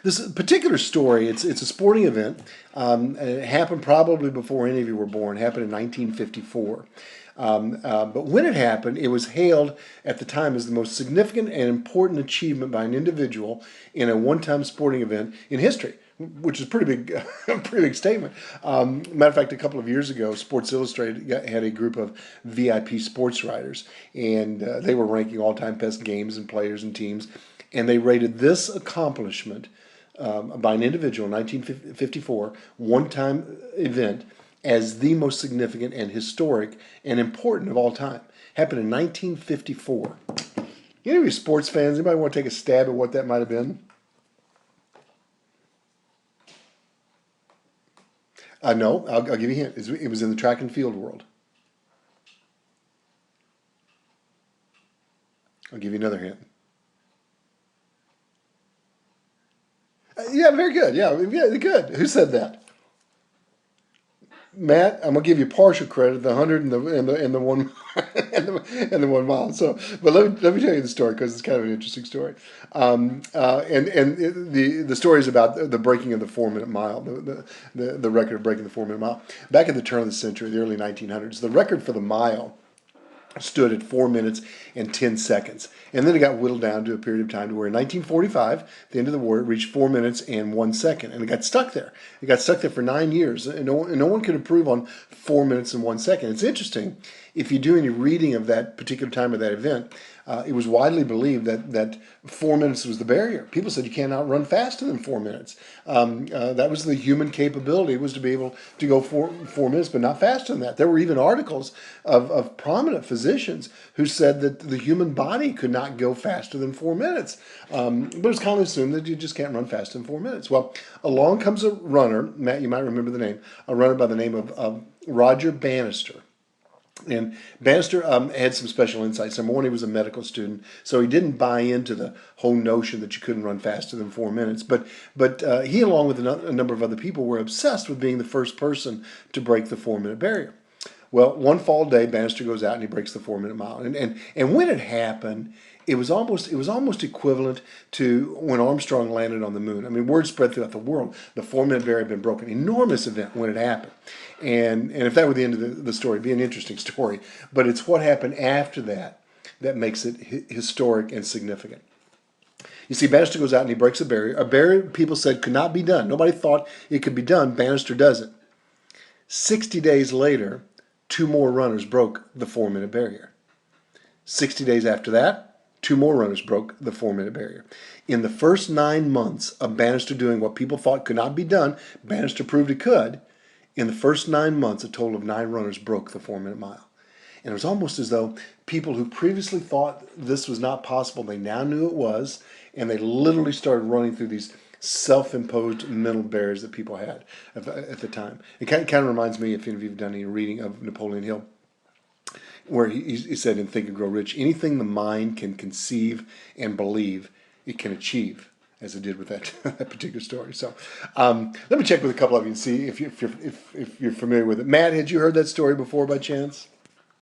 This particular story, it's a sporting event. And it happened probably before any of you were born. It happened in 1954. But when it happened, it was hailed at the time as the most significant and important achievement by an individual in a one-time sporting event in history, which is a pretty big, pretty big statement. Matter of fact, a couple of years ago, Sports Illustrated had a group of VIP sports writers, and they were ranking all-time best games and players and teams, and they rated this accomplishment by an individual in 1954, one-time event, as the most significant and historic and important of all time. Happened in 1954. Any of you sports fans, anybody want to take a stab at what that might have been? No, I'll give you a hint. It was in the track and field world. I'll give you another hint. Yeah, very good. Yeah, good. Who said that? Matt, I'm gonna give you partial credit, the 100 and the one and the 1 mile. So, but let me tell you the story because it's kind of an interesting story. The story is about the breaking of the 4 minute mile, the record of breaking the 4 minute mile. Back at the turn of the century, the early 1900s, the record for the mile stood at 4 minutes and 10 seconds. And then it got whittled down to a period of time to where in 1945, the end of the war, it reached 4 minutes and 1 second. And it got stuck there. It got stuck there for 9 years. And no one could improve on 4 minutes and 1 second. It's interesting, if you do any reading of that particular time of that event, it was widely believed that 4 minutes was the barrier. People said you cannot run faster than 4 minutes. That was the human capability, was to be able to go 4 minutes, but not faster than that. There were even articles of prominent physicians who said that the human body could not go faster than 4 minutes. But it's commonly assumed that you just can't run faster than 4 minutes. Well, along comes a runner, Matt, you might remember the name, a runner by the name of Roger Bannister. And Bannister had some special insights. Number one, he was a medical student, so he didn't buy into the whole notion that you couldn't run faster than 4 minutes. But he, along with a number of other people, were obsessed with being the first person to break the 4 minute barrier. Well, one fall day, Bannister goes out and he breaks the 4 minute mile. And when it happened, it was almost equivalent to when Armstrong landed on the moon. I mean, word spread throughout the world. The 4 minute barrier had been broken. Enormous event when it happened. And if that were the end of the story, it'd be an interesting story. But it's what happened after that that makes it historic and significant. You see, Bannister goes out and he breaks a barrier. A barrier people said could not be done. Nobody thought it could be done. Bannister does it. 60 days later, two more runners broke the 4 minute barrier. 60 days after that, two more runners broke the 4 minute barrier. In the first 9 months of Bannister doing what people thought could not be done, Bannister proved it could. In the first 9 months, a total of 9 runners broke the 4 minute mile. And it was almost as though people who previously thought this was not possible, they now knew it was, and they literally started running through these self-imposed mental barriers that people had at the time. It kind of reminds me, if any of you have done any reading of Napoleon Hill, where he said in Think and Grow Rich, anything the mind can conceive and believe, it can achieve, as it did with that, that particular story. So let me check with a couple of you and see if you're familiar with it. Matt, had you heard that story before by chance?